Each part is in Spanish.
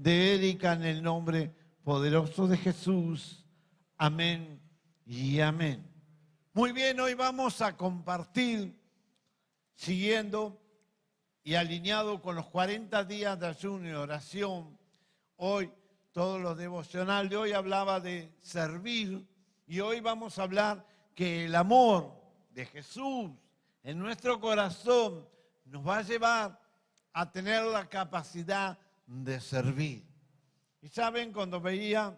de Erika en el nombre poderoso de Jesús. Amén y amén. Muy bien, hoy vamos a compartir, siguiendo y alineado con los 40 días de ayuno y oración. Hoy, todo lo devocional de hoy hablaba de servir y hoy vamos a hablar que el amor de Jesús en nuestro corazón nos va a llevar a tener la capacidad de servir. Y saben, cuando veía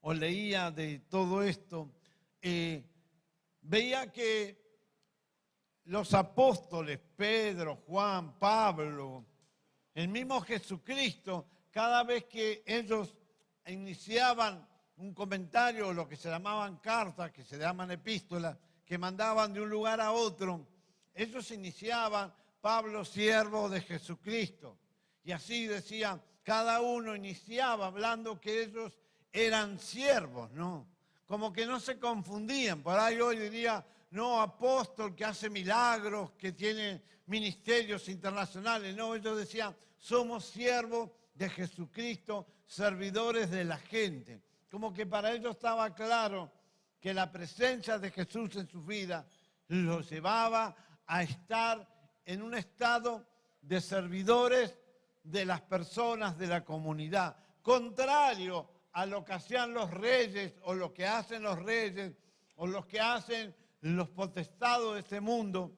o leía de todo esto, veía que los apóstoles, Pedro, Juan, Pablo, el mismo Jesucristo, cada vez que ellos iniciaban un comentario, o lo que se llamaban cartas, que se llaman epístolas, que mandaban de un lugar a otro, ellos iniciaban, Pablo, siervo de Jesucristo. Y así decía, cada uno iniciaba hablando que ellos eran siervos, ¿no? Como que no se confundían. Por ahí hoy diría, no, apóstol que hace milagros, que tiene ministerios internacionales. No, ellos decían, somos siervos de Jesucristo, servidores de la gente. Como que para ellos estaba claro que la presencia de Jesús en su vida los llevaba a estar en un estado de servidores de las personas de la comunidad, contrario a lo que hacían los reyes o lo que hacen los reyes o lo que hacen los potestados de este mundo,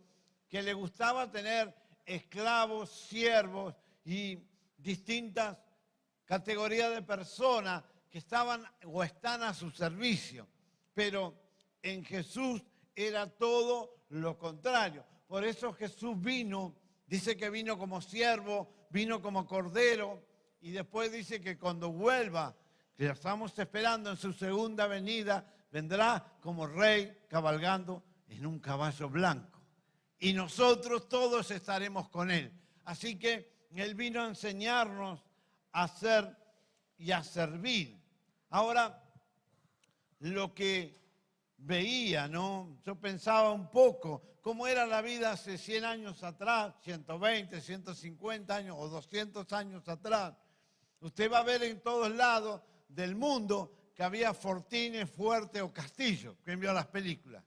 que les gustaba tener esclavos, siervos y distintas categorías de personas que estaban o están a su servicio. Pero en Jesús era todo lo contrario. Por eso Jesús vino, dice que vino como siervo, vino como cordero, y después dice que cuando vuelva, que estamos esperando en su segunda venida, vendrá como rey cabalgando en un caballo blanco. Y nosotros todos estaremos con él. Así que él vino a enseñarnos a hacer y a servir. Ahora, lo que veía, ¿no? Yo pensaba un poco cómo era la vida hace 100 años atrás, 120, 150 años o 200 años atrás. Usted va a ver en todos lados del mundo que había fortines, fuertes o castillos. ¿Quién vio las películas?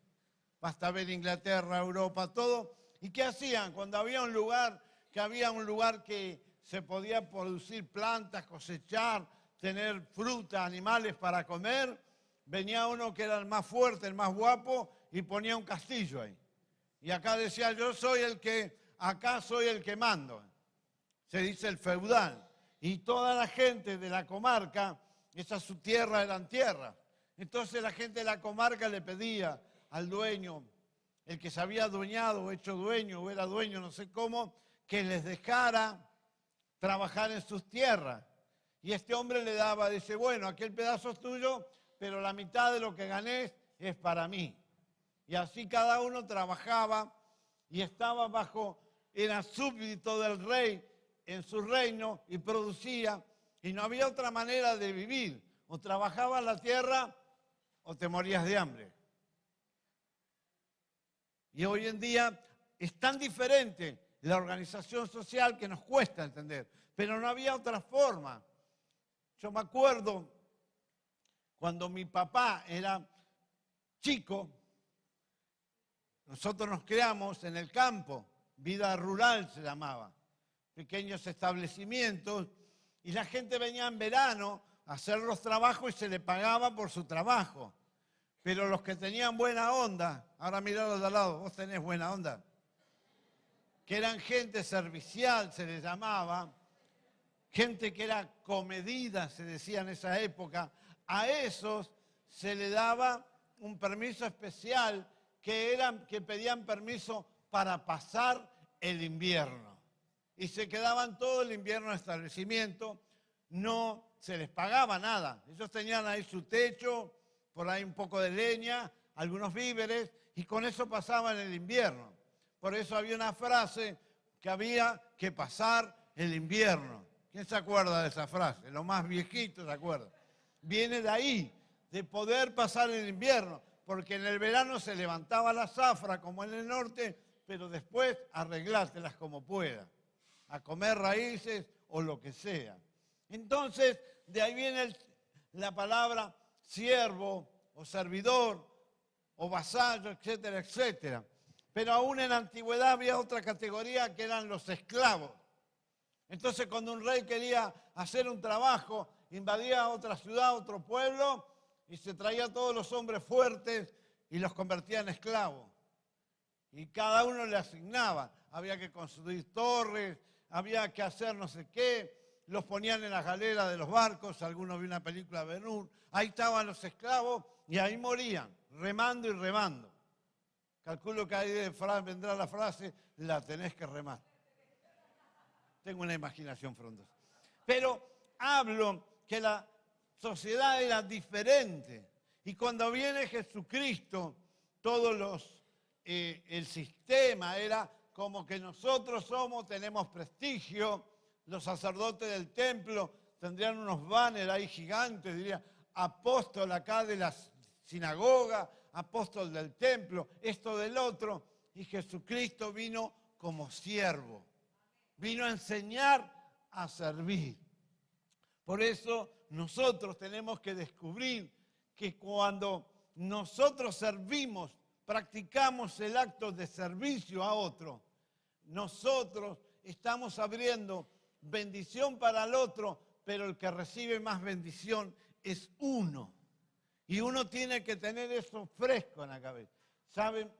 Basta ver Inglaterra, Europa, todo. ¿Y qué hacían? Cuando había un lugar que se podía producir plantas, cosechar, tener fruta, animales para comer, venía uno que era el más fuerte, el más guapo, y ponía un castillo ahí. Y acá decía, yo soy acá soy el que mando. Se dice el feudal. Y toda la gente de la comarca, esa su tierra eran tierras. Entonces la gente de la comarca le pedía al dueño, el que se había adueñado o hecho dueño o era dueño, no sé cómo, que les dejara trabajar en sus tierras. Y este hombre le daba, dice, bueno, aquel pedazo es tuyo, pero la mitad de lo que gané es para mí. Y así cada uno trabajaba y estaba era súbdito del rey en su reino y producía, y no había otra manera de vivir. O trabajabas la tierra o te morías de hambre. Y hoy en día es tan diferente la organización social que nos cuesta entender, pero no había otra forma. Yo me acuerdo cuando mi papá era chico, nosotros nos criamos en el campo, vida rural se llamaba, pequeños establecimientos, y la gente venía en verano a hacer los trabajos y se le pagaba por su trabajo. Pero los que tenían buena onda, ahora mirá los de al lado, vos tenés buena onda, que eran gente servicial, se les llamaba, gente que era comedida, se decía en esa época, a esos se le daba un permiso especial que pedían permiso para pasar el invierno. Y se quedaban todo el invierno en el establecimiento, no se les pagaba nada. Ellos tenían ahí su techo, por ahí un poco de leña, algunos víveres, y con eso pasaban el invierno. Por eso había una frase que había que pasar el invierno. ¿Quién se acuerda de esa frase? Los más viejitos se acuerdan. Viene de ahí, de poder pasar el invierno, porque en el verano se levantaba la zafra como en el norte, pero después arreglártelas como pueda, a comer raíces o lo que sea. Entonces, de ahí viene la palabra siervo o servidor o vasallo, etcétera, etcétera. Pero aún en la antigüedad había otra categoría que eran los esclavos. Entonces, cuando un rey quería hacer un trabajo, invadía otra ciudad, otro pueblo, y se traía a todos los hombres fuertes y los convertía en esclavos. Y cada uno le asignaba. Había que construir torres, había que hacer no sé qué. Los ponían en las galeras de los barcos. Algunos vieron una película de Ben-Hur. Ahí estaban los esclavos y ahí morían, remando y remando. Calculo que ahí vendrá la frase, la tenés que remar. Tengo una imaginación frondosa. Pero hablo que la sociedad era diferente. Y cuando viene Jesucristo, el sistema era como que nosotros tenemos prestigio. Los sacerdotes del templo tendrían unos banners ahí gigantes, diría, apóstol acá de la sinagoga, apóstol del templo, esto del otro. Y Jesucristo vino como siervo. Vino a enseñar a servir. Por eso nosotros tenemos que descubrir que cuando nosotros servimos, practicamos el acto de servicio a otro, nosotros estamos abriendo bendición para el otro, pero el que recibe más bendición es uno. Y uno tiene que tener eso fresco en la cabeza. ¿Saben?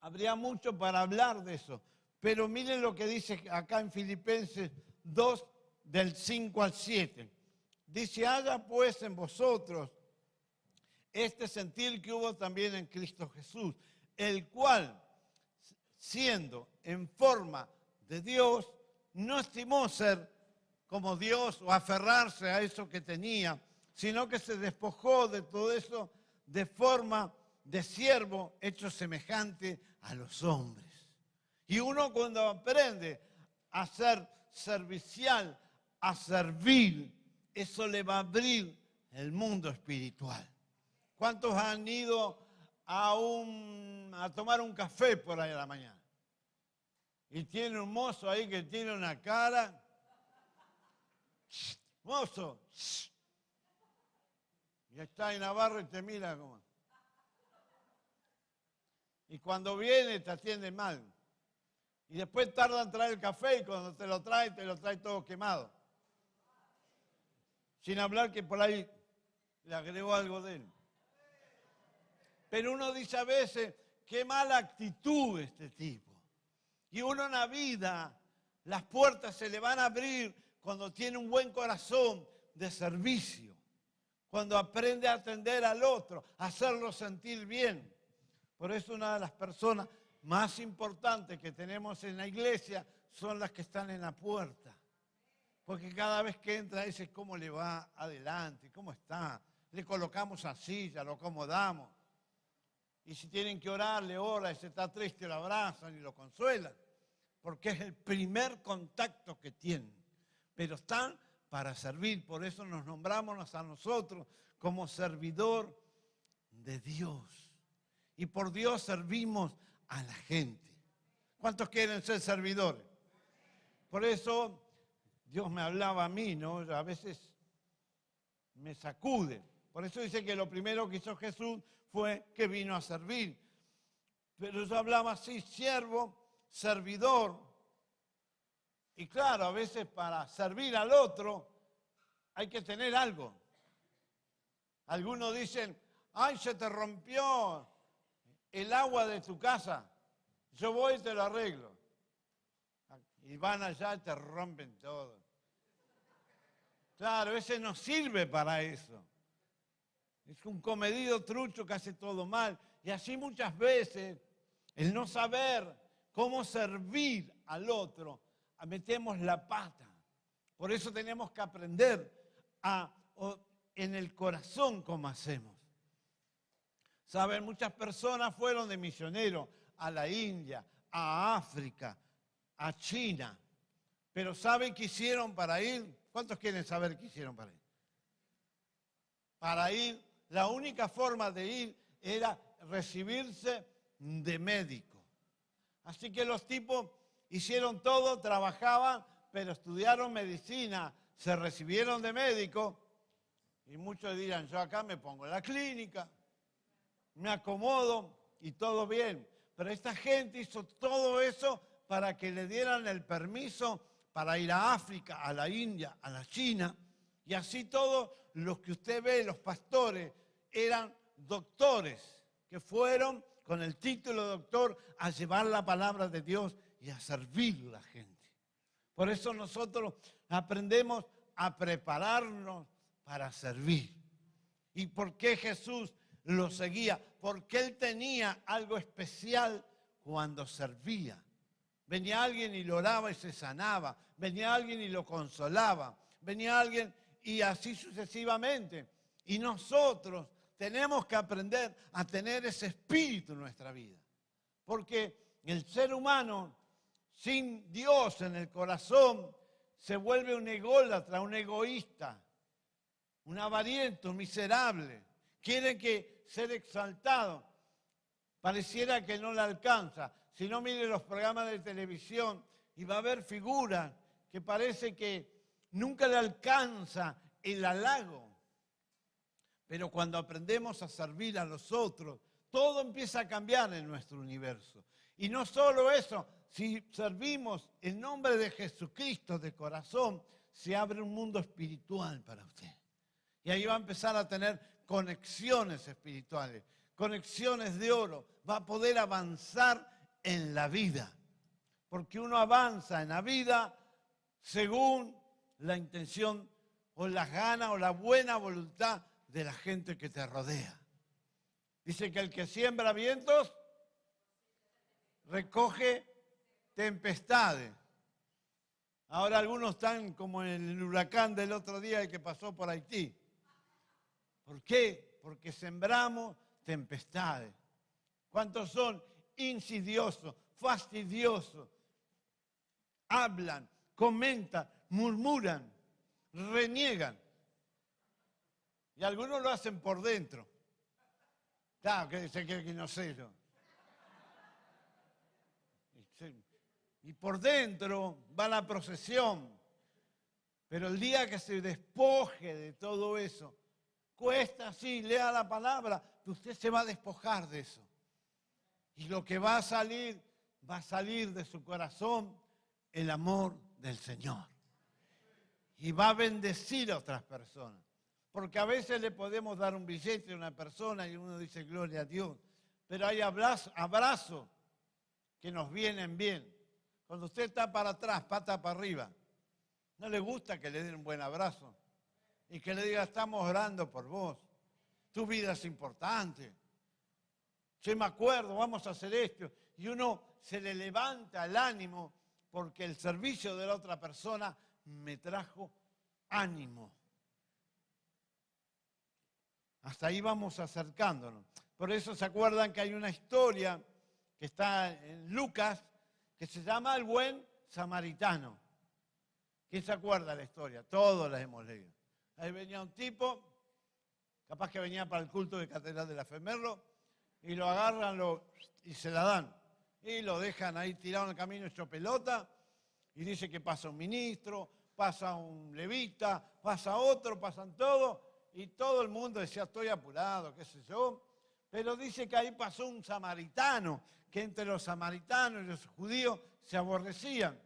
Habría mucho para hablar de eso. Pero miren lo que dice acá en Filipenses 2, del 5 al 7. Dice, haya pues en vosotros este sentir que hubo también en Cristo Jesús, el cual, siendo en forma de Dios, no estimó ser como Dios o aferrarse a eso que tenía, sino que se despojó de todo eso de forma de siervo, hecho semejante a los hombres. Y uno cuando aprende a ser servicial, a servir, eso le va a abrir el mundo espiritual. ¿Cuántos han ido a tomar un café por ahí a la mañana? Y tiene un mozo ahí que tiene una cara. Mozo. Y está en Navarro y te mira como. Y cuando viene te atiende mal. Y después tarda en traer el café y cuando te lo trae todo quemado. Sin hablar que por ahí le agregó algo de él. Pero uno dice a veces, qué mala actitud este tipo. Y uno en la vida, las puertas se le van a abrir cuando tiene un buen corazón de servicio. Cuando aprende a atender al otro, a hacerlo sentir bien. Por eso una de las personas más importantes que tenemos en la iglesia son las que están en la puerta. Porque cada vez que entra dice cómo le va adelante, cómo está. Le colocamos a silla, lo acomodamos. Y si tienen que orar, le oran. Y si está triste, lo abrazan y lo consuelan. Porque es el primer contacto que tienen. Pero están para servir. Por eso nos nombramos a nosotros como servidor de Dios. Y por Dios servimos a la gente. ¿Cuántos quieren ser servidores? Por eso Dios me hablaba a mí, ¿no? A veces me sacude. Por eso dice que lo primero que hizo Jesús fue que vino a servir. Pero yo hablaba así, siervo, servidor. Y claro, a veces para servir al otro hay que tener algo. Algunos dicen, ay, se te rompió el agua de tu casa. Yo voy y te lo arreglo. Y van allá y te rompen todo. Claro, ese no sirve para eso. Es un comedido trucho que hace todo mal. Y así muchas veces, el no saber cómo servir al otro, metemos la pata. Por eso tenemos que aprender en el corazón cómo hacemos. Saben, muchas personas fueron de misioneros a la India, a África, a China. Pero ¿saben qué hicieron para ir? ¿Cuántos quieren saber qué hicieron para ir? Para ir, la única forma de ir era recibirse de médico. Así que los tipos hicieron todo, trabajaban, pero estudiaron medicina, se recibieron de médico y muchos dirán, yo acá me pongo en la clínica, me acomodo y todo bien. Pero esta gente hizo todo eso para que le dieran el permiso para ir a África, a la India, a la China. Y así todos los que usted ve, los pastores, eran doctores que fueron con el título de doctor a llevar la palabra de Dios y a servir a la gente. Por eso nosotros aprendemos a prepararnos para servir. ¿Y por qué Jesús lo seguía? Porque Él tenía algo especial cuando servía. Venía alguien y lo oraba y se sanaba. Venía alguien y lo consolaba. Venía alguien y así sucesivamente. Y nosotros tenemos que aprender a tener ese espíritu en nuestra vida. Porque el ser humano sin Dios en el corazón se vuelve un ególatra, un egoísta, un avariento, un miserable. Quiere que ser exaltado. Pareciera que no le alcanza. Si no, mire los programas de televisión y va a haber figuras que parece que nunca le alcanza el halago. Pero cuando aprendemos a servir a los otros, todo empieza a cambiar en nuestro universo. Y no solo eso, si servimos en nombre de Jesucristo de corazón, se abre un mundo espiritual para usted. Y ahí va a empezar a tener conexiones espirituales, conexiones de oro. Va a poder avanzar en la vida. Porque uno avanza en la vida según la intención o las ganas o la buena voluntad de la gente que te rodea. Dice que el que siembra vientos recoge tempestades. Ahora algunos están como en el huracán del otro día que pasó por Haití. ¿Por qué? Porque sembramos tempestades. ¿Cuántos son insidiosos, fastidiosos? Hablan, comentan, murmuran, reniegan. Y algunos lo hacen por dentro. Claro, que se cree que no sé yo. Y por dentro va la procesión. Pero el día que se despoje de todo eso, cuesta, sí, lea la palabra, que usted se va a despojar de eso. Y lo que va a salir de su corazón el amor del Señor. Y va a bendecir a otras personas. Porque a veces le podemos dar un billete a una persona y uno dice gloria a Dios. Pero hay abrazos que nos vienen bien. Cuando usted está para atrás, pata para arriba, no le gusta que le den un buen abrazo. Y que le diga, estamos orando por vos. Tu vida es importante. Yo me acuerdo, vamos a hacer esto. Y uno se le levanta el ánimo porque el servicio de la otra persona me trajo ánimo. Hasta ahí vamos acercándonos. Por eso se acuerdan que hay una historia que está en Lucas que se llama El Buen Samaritano. ¿Quién se acuerda de la historia? Todos la hemos leído. Ahí venía un tipo, capaz que venía para el culto de Catedral de la Femerlo, y lo agarran y se la dan. Y lo dejan ahí tirado en el camino hecho pelota, y dice que pasa un ministro, pasa un levita, pasa otro, pasan todos, y todo el mundo decía, estoy apurado, qué sé yo. Pero dice que ahí pasó un samaritano, que entre los samaritanos y los judíos se aborrecían.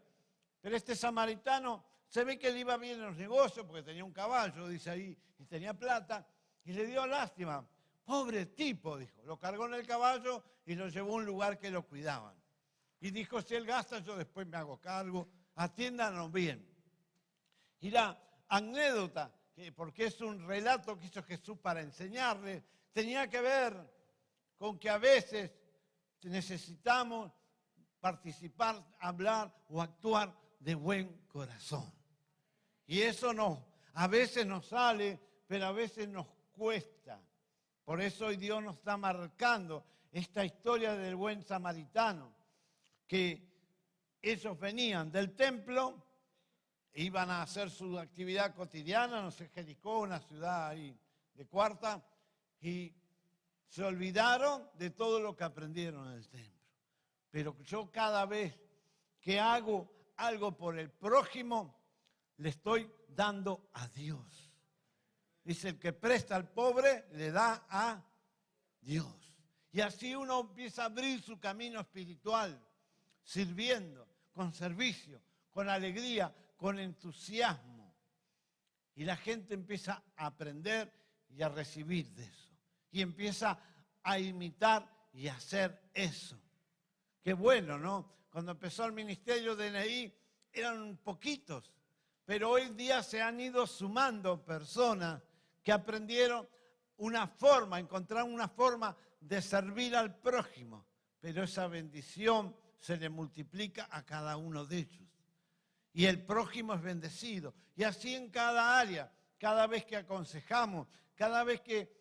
Pero este samaritano se ve que le iba bien en los negocios, porque tenía un caballo, dice ahí, y tenía plata, y le dio lástima. Pobre tipo, dijo. Lo cargó en el caballo y lo llevó a un lugar que lo cuidaban. Y dijo, si él gasta, yo después me hago cargo, atiéndanos bien. Y la anécdota, porque es un relato que hizo Jesús para enseñarle, tenía que ver con que a veces necesitamos participar, hablar o actuar de buen corazón. Y eso a veces nos sale, pero a veces nos cuesta. Por eso hoy Dios nos está marcando esta historia del buen samaritano, que ellos venían del templo, iban a hacer su actividad cotidiana, no sé, Jericó, una ciudad ahí de cuarta, y se olvidaron de todo lo que aprendieron en el templo. Pero yo cada vez que hago algo por el prójimo, le estoy dando a Dios. Dice, el que presta al pobre, le da a Dios. Y así uno empieza a abrir su camino espiritual, sirviendo, con servicio, con alegría, con entusiasmo. Y la gente empieza a aprender y a recibir de eso. Y empieza a imitar y a hacer eso. Qué bueno, ¿no? Cuando empezó el ministerio de NI eran poquitos, pero hoy día se han ido sumando personas que aprendieron una forma, encontraron una forma de servir al prójimo, pero esa bendición se le multiplica a cada uno de ellos. Y el prójimo es bendecido. Y así en cada área, cada vez que aconsejamos, cada vez que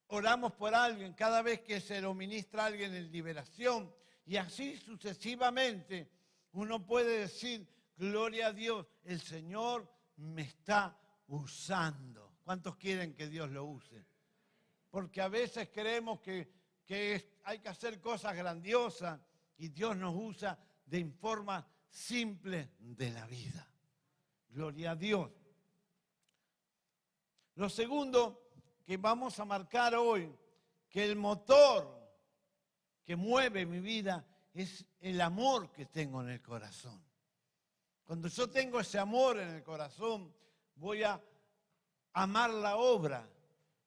oramos por alguien, cada vez que se lo ministra a alguien en liberación, y así sucesivamente, uno puede decir, gloria a Dios, el Señor me está usando. ¿Cuántos quieren que Dios lo use? Porque a veces creemos que hay que hacer cosas grandiosas y Dios nos usa de forma simple de la vida. Gloria a Dios. Lo segundo que vamos a marcar hoy, que el motor que mueve mi vida es el amor que tengo en el corazón. Cuando yo tengo ese amor en el corazón, voy a amar la obra,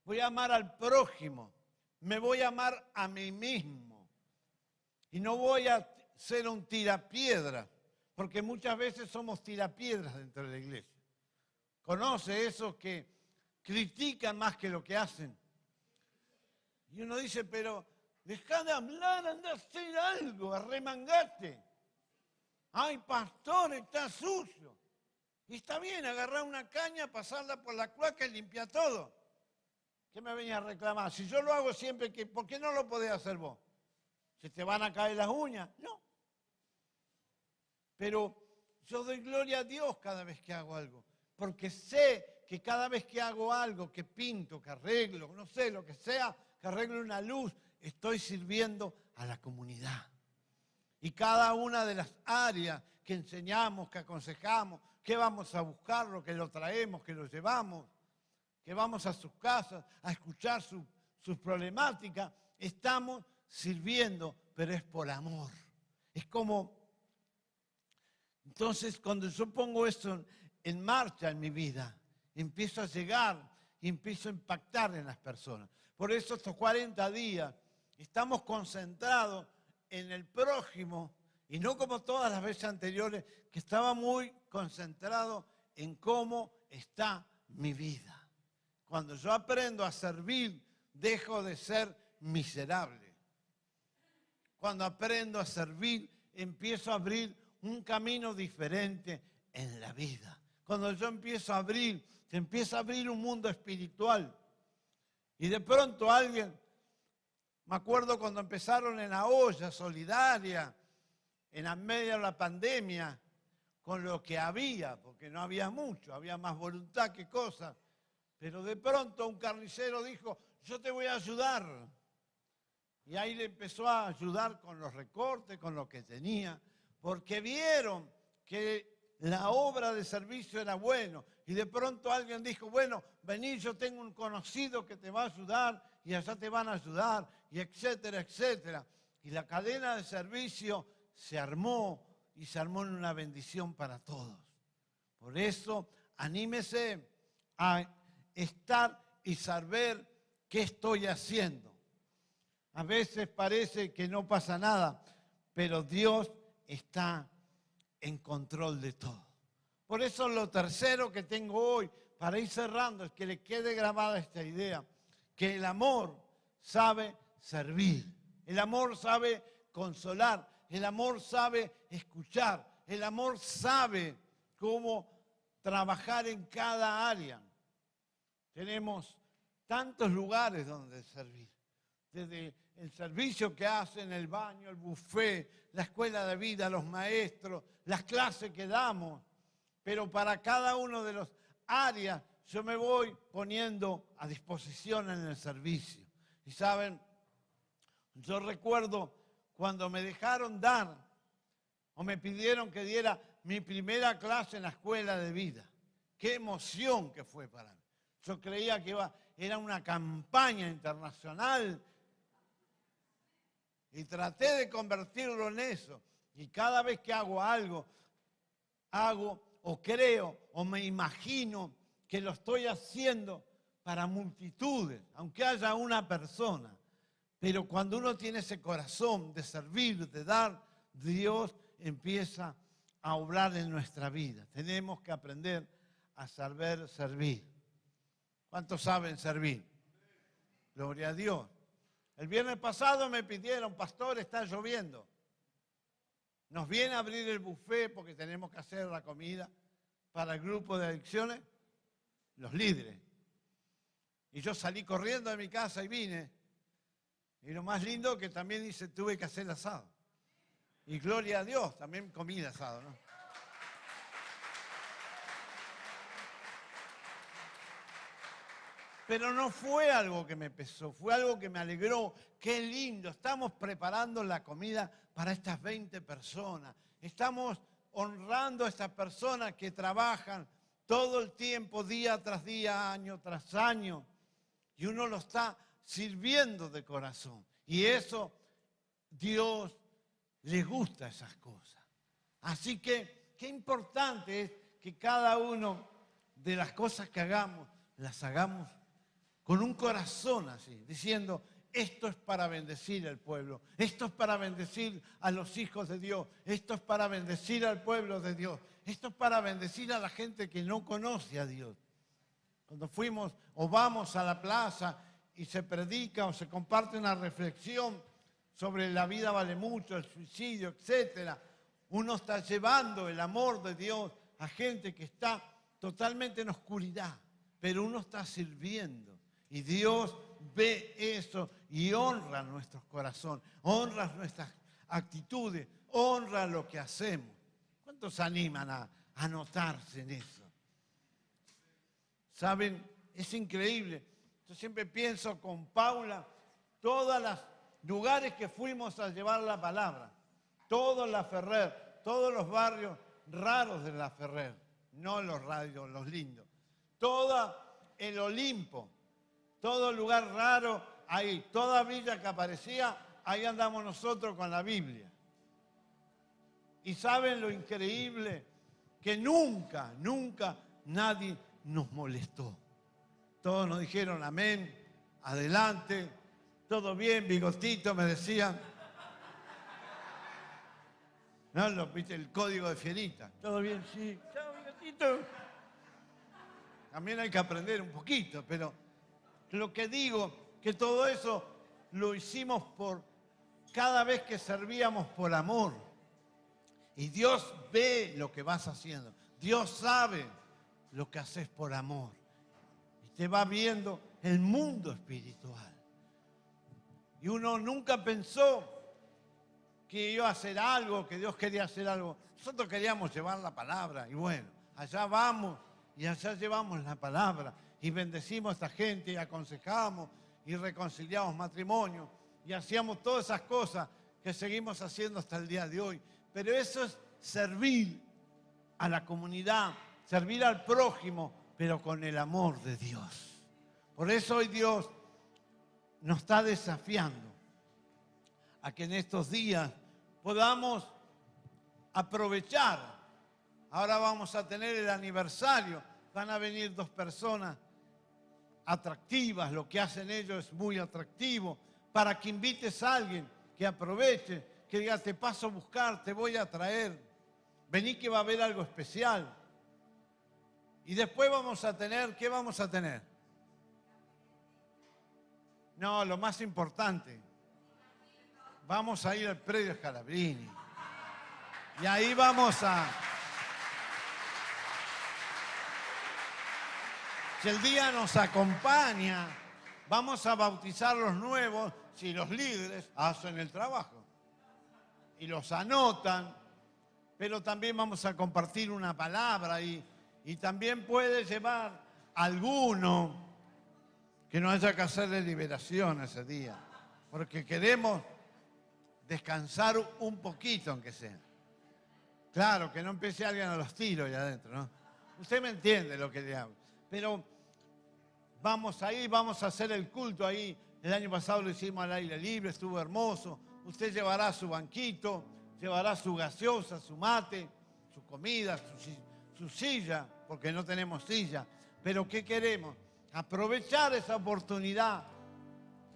voy a amar al prójimo, me voy a amar a mí mismo y no voy a ser un tirapiedra, porque muchas veces somos tirapiedras dentro de la iglesia. ¿Conoce esos que critican más que lo que hacen? Y uno dice, pero dejá de hablar, anda a hacer algo, arremangate. Ay, pastor, está sucio. Y está bien, agarrar una caña, pasarla por la cloaca y limpiar todo. ¿Qué me venía a reclamar? Si yo lo hago siempre, ¿por qué no lo podés hacer vos? ¿Se te van a caer las uñas? No. Pero yo doy gloria a Dios cada vez que hago algo, porque sé que cada vez que hago algo, que pinto, que arreglo, no sé, lo que sea, que arreglo una luz, estoy sirviendo a la comunidad. Y cada una de las áreas que enseñamos, que aconsejamos, que vamos a buscarlo, que lo traemos, que lo llevamos, que vamos a sus casas a escuchar sus problemáticas, estamos sirviendo, pero es por amor. Es como, entonces cuando yo pongo eso en marcha en mi vida, empiezo a llegar y empiezo a impactar en las personas. Por eso estos 40 días estamos concentrados en el prójimo y no como todas las veces anteriores que estaba muy concentrado en cómo está mi vida. Cuando yo aprendo a servir, dejo de ser miserable. Cuando aprendo a servir, empiezo a abrir un camino diferente en la vida. Cuando yo empiezo a abrir, se empieza a abrir un mundo espiritual. Y de pronto alguien, me acuerdo cuando empezaron en la olla solidaria, en la media de la pandemia, con lo que había, porque no había mucho, había más voluntad que cosas. Pero de pronto un carnicero dijo, yo te voy a ayudar. Y ahí le empezó a ayudar con los recortes, con lo que tenía, porque vieron que la obra de servicio era bueno. Y de pronto alguien dijo, bueno, vení, yo tengo un conocido que te va a ayudar y allá te van a ayudar, y etcétera, etcétera. Y la cadena de servicio se armó y se armó en una bendición para todos. Por eso, anímese a estar y saber qué estoy haciendo. A veces parece que no pasa nada, pero Dios está en control de todo. Por eso lo tercero que tengo hoy, para ir cerrando, es que le quede grabada esta idea, que el amor sabe servir, el amor sabe consolar, el amor sabe escuchar, el amor sabe cómo trabajar en cada área. Tenemos tantos lugares donde servir, desde el servicio que hacen, el baño, el buffet, la escuela de vida, los maestros, las clases que damos, pero para cada uno de las áreas yo me voy poniendo a disposición en el servicio. Y saben, yo recuerdo cuando me dejaron dar o me pidieron que diera mi primera clase en la escuela de vida. Qué emoción que fue para mí. Yo creía que era una campaña internacional y traté de convertirlo en eso. Y cada vez que hago algo, hago o creo o me imagino que lo estoy haciendo para multitudes, aunque haya una persona. Pero cuando uno tiene ese corazón de servir, de dar, Dios empieza a obrar en nuestra vida. Tenemos que aprender a saber servir. ¿Cuántos saben servir? Gloria a Dios. El viernes pasado me pidieron, pastor, está lloviendo. Nos viene a abrir el buffet porque tenemos que hacer la comida para el grupo de adicciones, los líderes. Y yo salí corriendo de mi casa y vine. Y lo más lindo que también tuve que hacer asado. Y gloria a Dios, también comí asado, ¿no? Pero no fue algo que me pesó, fue algo que me alegró. Qué lindo, estamos preparando la comida para estas 20 personas. Estamos honrando a estas personas que trabajan todo el tiempo, día tras día, año tras año. Y uno lo está sirviendo de corazón. Y eso, Dios le gusta esas cosas. Así que, qué importante es que cada uno de las cosas que hagamos, las hagamos con un corazón así, diciendo, esto es para bendecir al pueblo, esto es para bendecir a los hijos de Dios, esto es para bendecir al pueblo de Dios, esto es para bendecir a la gente que no conoce a Dios. Cuando fuimos o vamos a la plaza y se predica o se comparte una reflexión sobre la vida vale mucho, el suicidio, etc., uno está llevando el amor de Dios a gente que está totalmente en oscuridad, pero uno está sirviendo. Y Dios ve eso y honra nuestros corazones, honra nuestras actitudes, honra lo que hacemos. ¿Cuántos animan a anotarse en eso? ¿Saben? Es increíble. Yo siempre pienso con Paula, todos los lugares que fuimos a llevar la palabra, toda la Ferrer, todos los barrios raros de la Ferrer, no los radios, los lindos, todo el Olimpo, todo lugar raro, ahí, toda villa que aparecía, ahí andamos nosotros con la Biblia. Y saben lo increíble, que nunca nadie nos molestó. Todos nos dijeron amén, adelante, todo bien, bigotito, me decían. No, viste el código de Fierita. Todo bien, sí. Chao, bigotito. También hay que aprender un poquito, pero lo que digo, que todo eso lo hicimos cada vez que servíamos por amor. Y Dios ve lo que vas haciendo. Dios sabe lo que haces por amor. Y te va viendo el mundo espiritual. Y uno nunca pensó que iba a hacer algo, que Dios quería hacer algo. Nosotros queríamos llevar la palabra. Y bueno, allá vamos y allá llevamos la palabra. Y bendecimos a esta gente y aconsejamos y reconciliamos matrimonio. Y hacíamos todas esas cosas que seguimos haciendo hasta el día de hoy. Pero eso es servir a la comunidad, servir al prójimo, pero con el amor de Dios. Por eso hoy Dios nos está desafiando a que en estos días podamos aprovechar. Ahora vamos a tener el aniversario. Van a venir 2 personas atractivas. Lo que hacen ellos es muy atractivo. Para que invites a alguien que aproveche, que diga, te paso a buscar, te voy a traer. Vení que va a haber algo especial. Y después vamos a tener, ¿qué vamos a tener? No, lo más importante. Vamos a ir al predio Scalabrini. Y ahí vamos a... Si el día nos acompaña, vamos a bautizar los nuevos si los líderes hacen el trabajo. Y los anotan, pero también vamos a compartir una palabra y también puede llevar alguno que no haya que hacerle liberación ese día, porque queremos descansar un poquito aunque sea. Claro, que no empiece alguien a los tiros allá adentro, ¿no? Usted me entiende lo que le hago. Pero vamos ahí, vamos a hacer el culto ahí. El año pasado lo hicimos al aire libre, estuvo hermoso. Usted llevará su banquito, llevará su gaseosa, su mate, su comida, su silla, porque no tenemos silla. Pero ¿qué queremos? Aprovechar esa oportunidad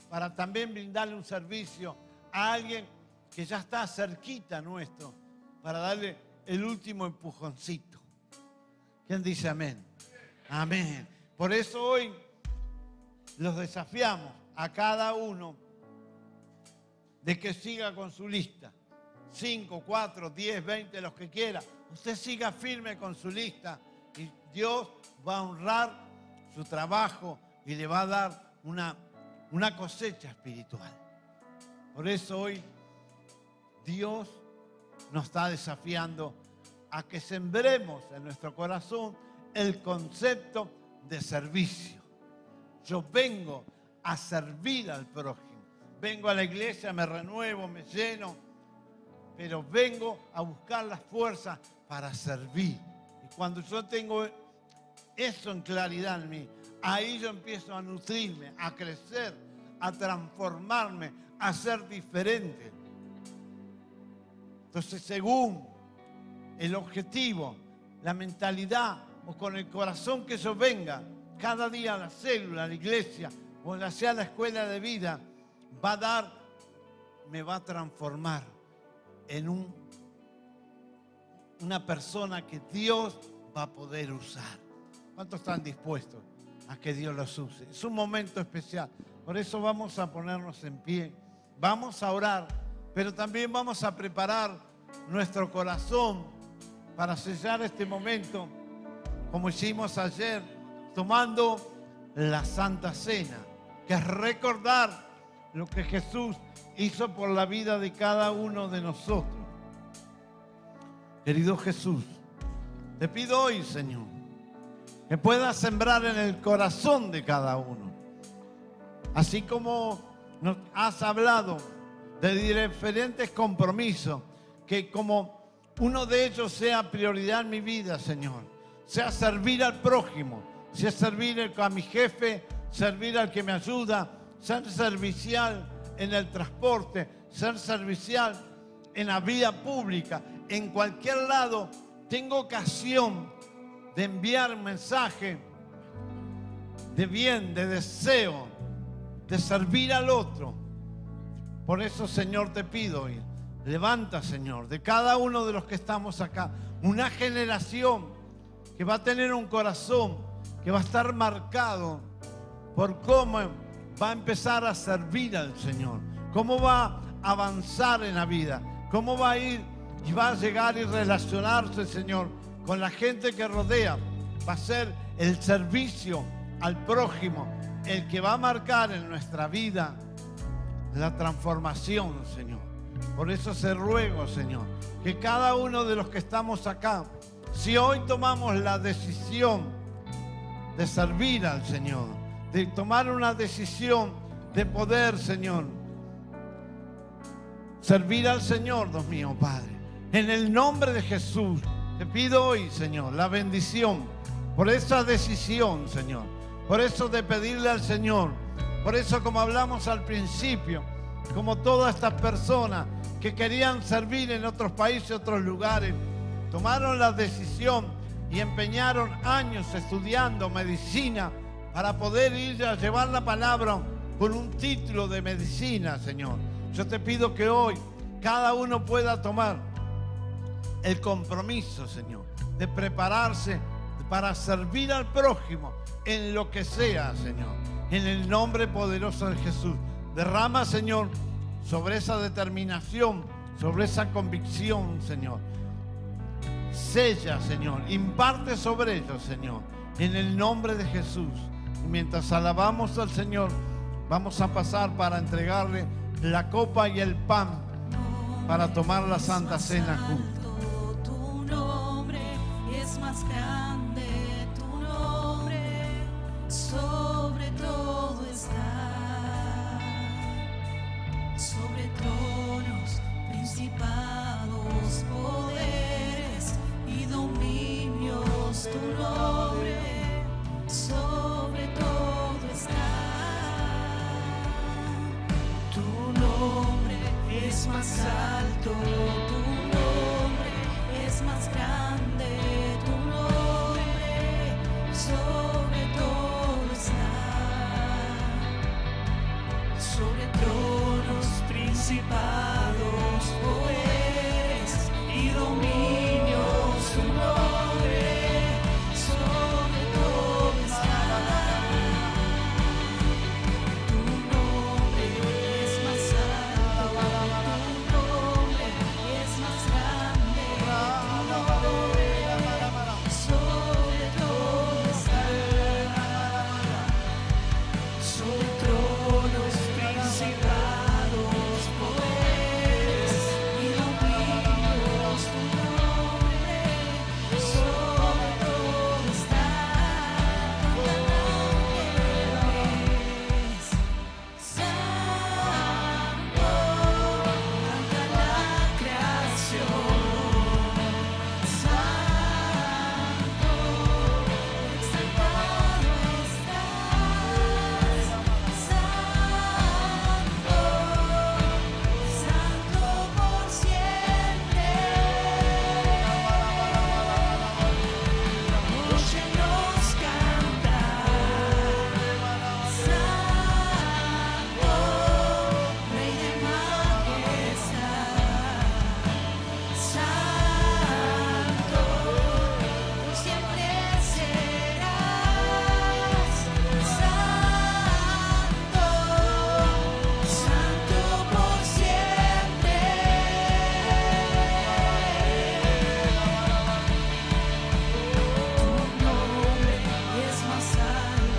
para también brindarle un servicio a alguien que ya está cerquita nuestro, para darle el último empujoncito. ¿Quién dice amén? Amén. Por eso hoy los desafiamos a cada uno de que siga con su lista. 5, 4, 10, 20, los que quiera. Usted siga firme con su lista y Dios va a honrar su trabajo y le va a dar una cosecha espiritual. Por eso hoy Dios nos está desafiando a que sembremos en nuestro corazón el concepto de servicio. Yo vengo a servir al prójimo. Vengo a la iglesia, me renuevo, me lleno, pero vengo a buscar las fuerzas para servir. Y cuando yo tengo eso en claridad en mí, ahí yo empiezo a nutrirme, a crecer, a transformarme, a ser diferente. Entonces, según el objetivo, la mentalidad o con el corazón que yo venga cada día a la célula, a la iglesia o hacia la escuela de vida, me va a transformar en una persona que Dios va a poder usar. ¿Cuántos están dispuestos a que Dios los use? Es un momento especial. Por eso vamos a ponernos en pie. Vamos a orar, pero también vamos a preparar nuestro corazón para sellar este momento, como hicimos ayer, tomando la Santa Cena, que es recordar lo que Jesús hizo por la vida de cada uno de nosotros. Querido Jesús, te pido hoy, Señor, que puedas sembrar en el corazón de cada uno. Así como nos has hablado de diferentes compromisos, que como uno de ellos sea prioridad en mi vida, Señor, sea servir al prójimo, sea servir a mi jefe, servir al que me ayuda, ser servicial en el transporte, ser servicial en la vía pública, en cualquier lado. Tengo ocasión de enviar un mensaje de bien, de deseo, de servir al otro. Por eso, Señor, te pido hoy, levanta, Señor, de cada uno de los que estamos acá, una generación que va a tener un corazón que va a estar marcado por cómo va a empezar a servir al Señor, cómo va a avanzar en la vida, cómo va a ir y va a llegar y relacionarse, Señor, con la gente que rodea. Va a ser el servicio al prójimo el que va a marcar en nuestra vida la transformación, Señor. Por eso se ruego, Señor, que cada uno de los que estamos acá, si hoy tomamos la decisión de servir al Señor, de tomar una decisión de poder, Señor, servir al Señor, Dios mío, Padre, en el nombre de Jesús, te pido hoy, Señor, la bendición por esa decisión, Señor, por eso de pedirle al Señor, por eso, como hablamos al principio, como todas estas personas que querían servir en otros países, otros lugares, tomaron la decisión y empeñaron años estudiando medicina para poder ir a llevar la palabra con un título de medicina, Señor. Yo te pido que hoy cada uno pueda tomar el compromiso, Señor, de prepararse para servir al prójimo en lo que sea, Señor. En el nombre poderoso de Jesús. Derrama, Señor, sobre esa determinación, sobre esa convicción, Señor. Sella, Señor. Imparte sobre ellos, Señor. En el nombre de Jesús. Y mientras alabamos al Señor, vamos a pasar para entregarle la copa y el pan para tomar la Santa Cena juntos. Tu nombre es más grande, tu nombre sobre todo está, sobre tronos, principados, poderes, más alto, tu nombre es más grande, tu nombre sobre todo está, sobre tronos, principados, poderes y dominios, tu nombre sobre todo está. Tu nombre es más alto, tu nombre es más grande, tu nombre sobre todo está, sobre tronos, principados, poderes y dominios, tu nombre sobre todo está. Santo, canta la creación. Santo, exaltado estás. Santo, santo por siempre. Óyenos cantar. Santo, Rey de majestad. Santo, por siempre serás. Santo, santo por siempre. Tu nombre es más alto,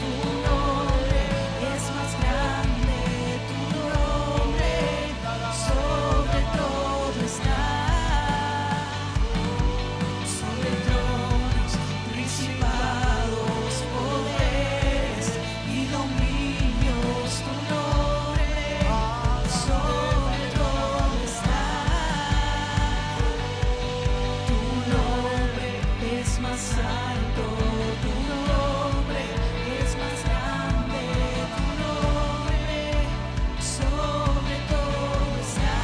tu nombre es más grande, tu nombre sobre todo está, sobre tronos, principados, poderes y dominios, tu nombre sobre todo está. Tu nombre es más alto, tu nombre es más grande, tu nombre sobre todo está,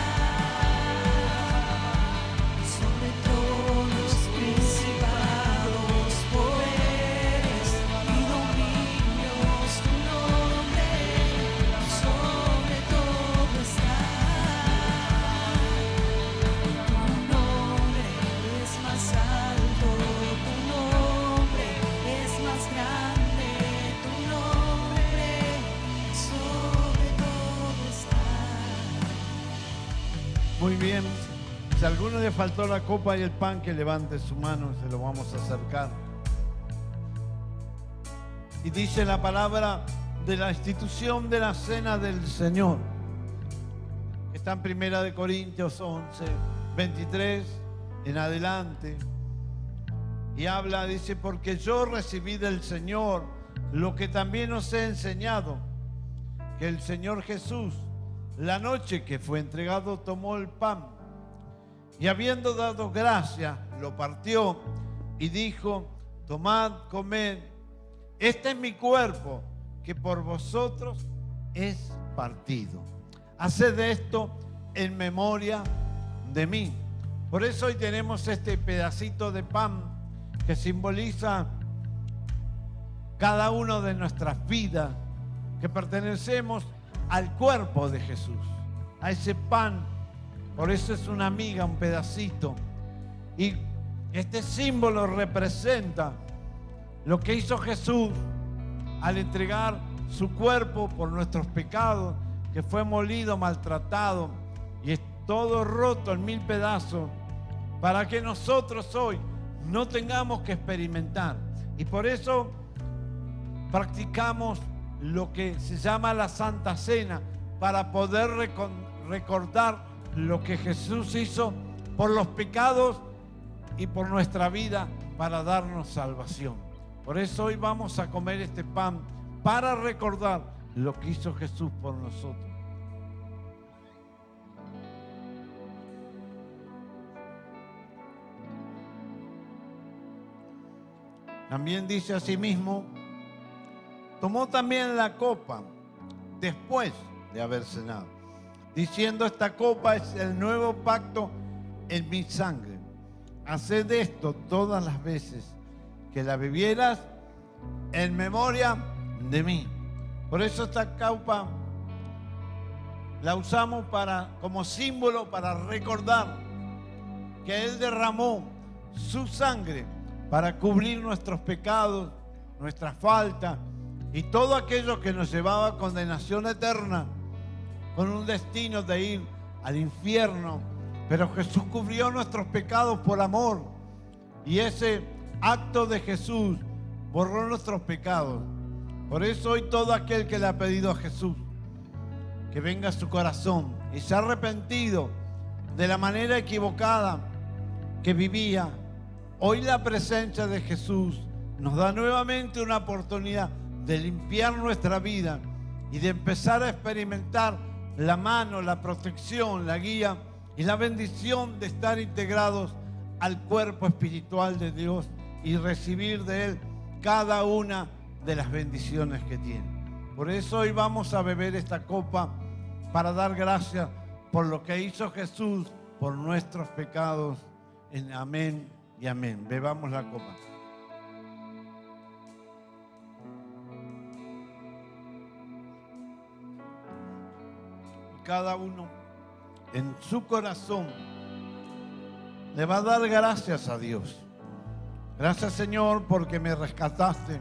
sobre tronos, principados, poderes y dominios, tu nombre sobre todo está. Tu nombre es más alto, tu nombre es más grande, tu nombre sobre todo está. Muy bien. Si a alguno le faltó la copa y el pan, que levante su mano y se lo vamos a acercar. Y dice la palabra de la institución de la cena del Señor. Está en 1 Corintios 11, 23 en adelante. Y habla, dice, porque yo recibí del Señor lo que también os he enseñado, que el Señor Jesús, la noche que fue entregado, tomó el pan y habiendo dado gracias, lo partió y dijo, tomad, comed, este es mi cuerpo que por vosotros es partido. Haced esto en memoria de mí. Por eso hoy tenemos este pedacito de pan que simboliza cada uno de nuestras vidas, que pertenecemos al cuerpo de Jesús, a ese pan. Por eso es una miga, un pedacito. Y este símbolo representa lo que hizo Jesús al entregar su cuerpo por nuestros pecados, que fue molido, maltratado y es todo roto en 1000 pedazos, para que nosotros hoy no tengamos que experimentar. Y por eso practicamos lo que se llama la Santa Cena, para poder recordar lo que Jesús hizo por los pecados y por nuestra vida, para darnos salvación. Por eso hoy vamos a comer este pan para recordar lo que hizo Jesús por nosotros. También dice asimismo, tomó también la copa después de haber cenado, diciendo: esta copa es el nuevo pacto en mi sangre. Haced esto todas las veces que la bebieras en memoria de mí. Por eso esta copa la usamos como símbolo para recordar que Él derramó su sangre para cubrir nuestros pecados, nuestras faltas y todo aquello que nos llevaba a condenación eterna, con un destino de ir al infierno. Pero Jesús cubrió nuestros pecados por amor, y ese acto de Jesús borró nuestros pecados. Por eso hoy todo aquel que le ha pedido a Jesús que venga a su corazón y se ha arrepentido de la manera equivocada que vivía, hoy la presencia de Jesús nos da nuevamente una oportunidad de limpiar nuestra vida y de empezar a experimentar la mano, la protección, la guía y la bendición de estar integrados al cuerpo espiritual de Dios y recibir de Él cada una de las bendiciones que tiene. Por eso hoy vamos a beber esta copa para dar gracias por lo que hizo Jesús por nuestros pecados. Amén y amén. Bebamos la copa. Y cada uno en su corazón le va a dar gracias a Dios. Gracias, Señor, porque me rescataste.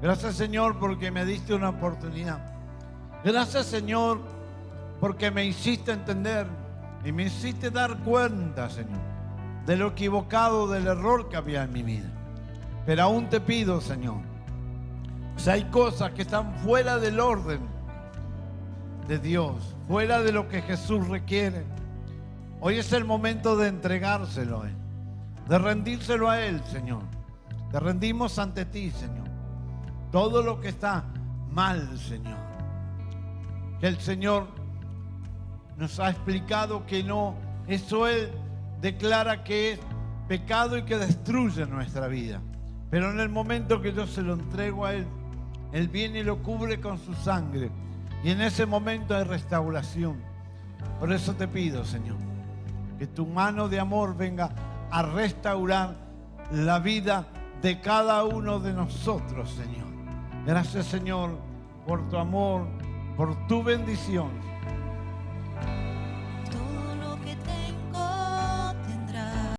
Gracias, Señor, porque me diste una oportunidad. Gracias, Señor, porque me hiciste entender y me hiciste dar cuenta, Señor, de lo equivocado, del error que había en mi vida. Pero aún te pido, Señor, si hay cosas que están fuera del orden de Dios, fuera de lo que Jesús requiere, hoy es el momento de entregárselo a Él, de rendírselo a Él, Señor. Te rendimos ante ti, Señor, todo lo que está mal, Señor. Que el Señor nos ha explicado que no, eso Él declara que es pecado y que destruye nuestra vida. Pero en el momento que yo se lo entrego a Él, Él viene y lo cubre con su sangre. Y en ese momento hay restauración. Por eso te pido, Señor, que tu mano de amor venga a restaurar la vida de cada uno de nosotros, Señor. Gracias, Señor, por tu amor, por tu bendición.